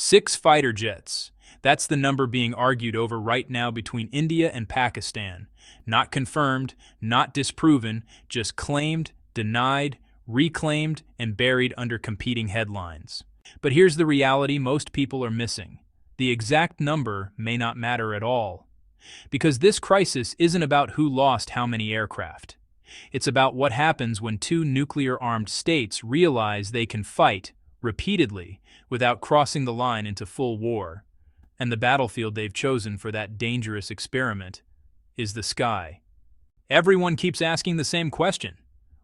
6 fighter jets. That's the number being argued over right now between India and Pakistan. Not confirmed, not disproven, just claimed, denied, reclaimed, and buried under competing headlines. But here's the reality most people are missing. The exact number may not matter at all. Because this crisis isn't about who lost how many aircraft. It's about what happens when two nuclear-armed states realize they can fight, repeatedly, without crossing the line into full war. And the battlefield they've chosen for that dangerous experiment is the sky. Everyone keeps asking the same question.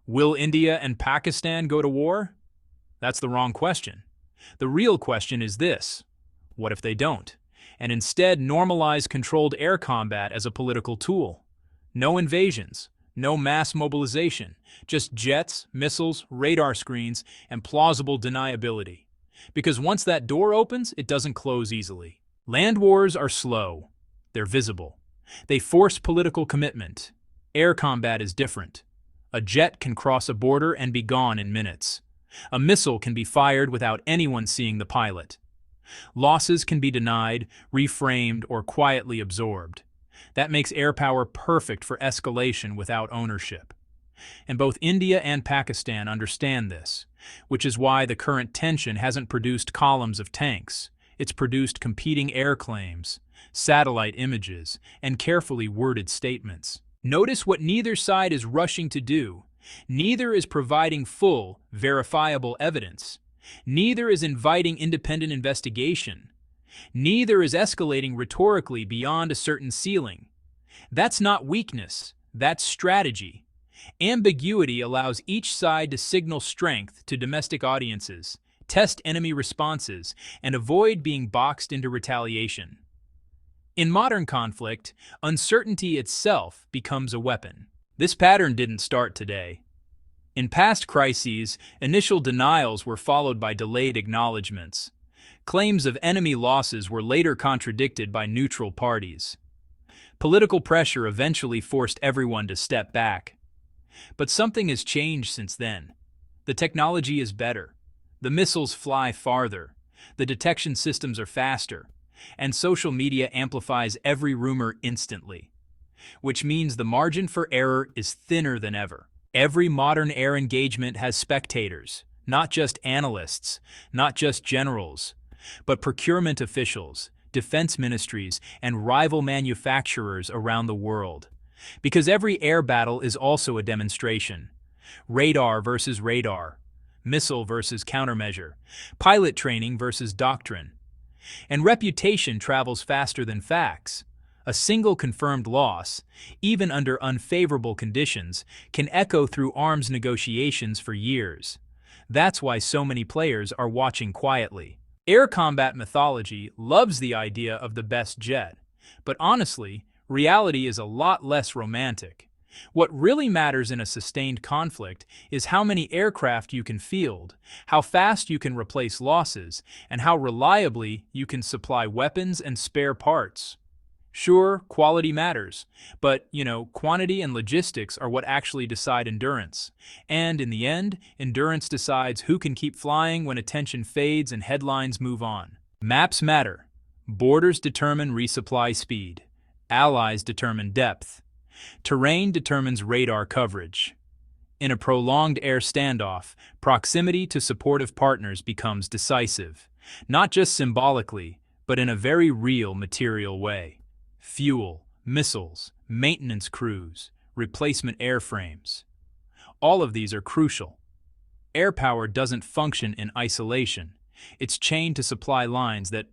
Will India and Pakistan go to war? That's the wrong question. The real question is this: what if they don't, and instead normalize controlled air combat as a political tool? No invasions, no mass mobilization, just jets, missiles, radar screens, and plausible deniability. Because once that door opens, it doesn't close easily. Land wars are slow. They're visible. They force political commitment. Air combat is different. A jet can cross a border and be gone in minutes. A missile can be fired without anyone seeing the pilot. Losses can be denied, reframed, or quietly absorbed. That makes air power perfect for escalation without ownership. And both India and Pakistan understand this, which is why the current tension hasn't produced columns of tanks. It's produced competing air claims, satellite images, and carefully worded statements. Notice what neither side is rushing to do. Neither is providing full, verifiable evidence. Neither is inviting independent investigation. Neither is escalating rhetorically beyond a certain ceiling. That's not weakness, that's strategy. Ambiguity allows each side to signal strength to domestic audiences, test enemy responses, and avoid being boxed into retaliation. In modern conflict, uncertainty itself becomes a weapon. This pattern didn't start today. In past crises, initial denials were followed by delayed acknowledgments. Claims of enemy losses were later contradicted by neutral parties. Political pressure eventually forced everyone to step back. But something has changed since then. The technology is better. The missiles fly farther. The detection systems are faster. And social media amplifies every rumor instantly. Which means the margin for error is thinner than ever. Every modern air engagement has spectators, not just analysts, not just generals, but procurement officials, defense ministries, and rival manufacturers around the world. Because every air battle is also a demonstration. Radar versus radar, missile versus countermeasure, pilot training versus doctrine. And reputation travels faster than facts. A single confirmed loss, even under unfavorable conditions, can echo through arms negotiations for years. That's why so many players are watching quietly. Air combat mythology loves the idea of the best jet, but honestly, reality is a lot less romantic. What really matters in a sustained conflict is how many aircraft you can field, how fast you can replace losses, and how reliably you can supply weapons and spare parts. Sure, quality matters, but, quantity and logistics are what actually decide endurance. And in the end, endurance decides who can keep flying when attention fades and headlines move on. Maps matter. Borders determine resupply speed. Allies determine depth. Terrain determines radar coverage. In a prolonged air standoff, proximity to supportive partners becomes decisive, not just symbolically, but in a very real material way. Fuel, missiles, maintenance crews, replacement airframes. All of these are crucial. Air power doesn't function in isolation. It's chained to supply lines that,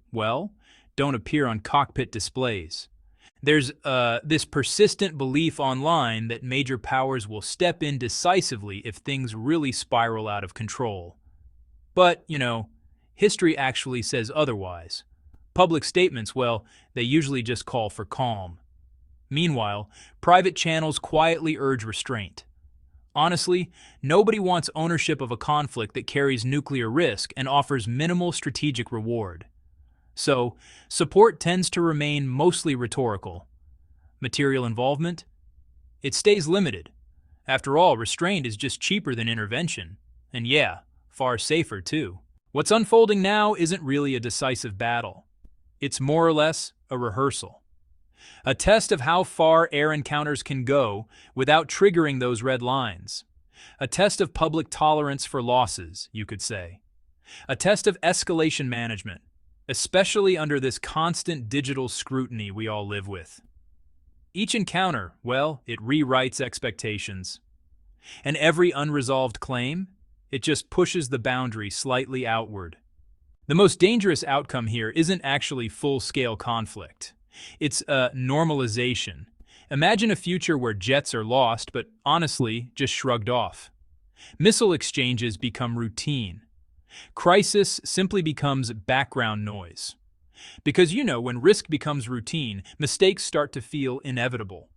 don't appear on cockpit displays. There's this persistent belief online that major powers will step in decisively if things really spiral out of control. But, history actually says otherwise. Public statements, they usually just call for calm. Meanwhile, private channels quietly urge restraint. Honestly, nobody wants ownership of a conflict that carries nuclear risk and offers minimal strategic reward. So, support tends to remain mostly rhetorical. Material involvement? It stays limited. After all, restraint is just cheaper than intervention. And far safer too. What's unfolding now isn't really a decisive battle. It's more or less a rehearsal. A test of how far air encounters can go without triggering those red lines. A test of public tolerance for losses, you could say. A test of escalation management, especially under this constant digital scrutiny we all live with. Each encounter, well, it rewrites expectations. And every unresolved claim, it just pushes the boundary slightly outward. The most dangerous outcome here isn't actually full-scale conflict. It's a normalization. Imagine a future where jets are lost, but honestly, just shrugged off. Missile exchanges become routine. Crisis simply becomes background noise. Because when risk becomes routine, mistakes start to feel inevitable.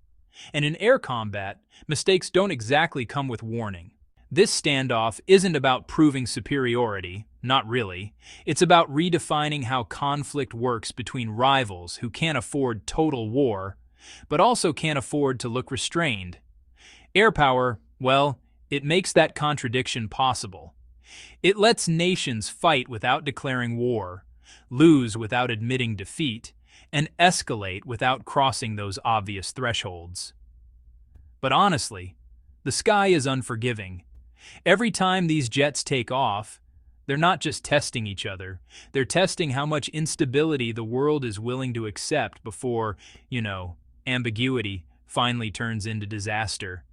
And in air combat, mistakes don't exactly come with warning. This standoff isn't about proving superiority, not really. It's about redefining how conflict works between rivals who can't afford total war, but also can't afford to look restrained. Air power, well, it makes that contradiction possible. It lets nations fight without declaring war, lose without admitting defeat, and escalate without crossing those obvious thresholds. But honestly, the sky is unforgiving. Every time these jets take off, they're not just testing each other, they're testing how much instability the world is willing to accept before, ambiguity finally turns into disaster.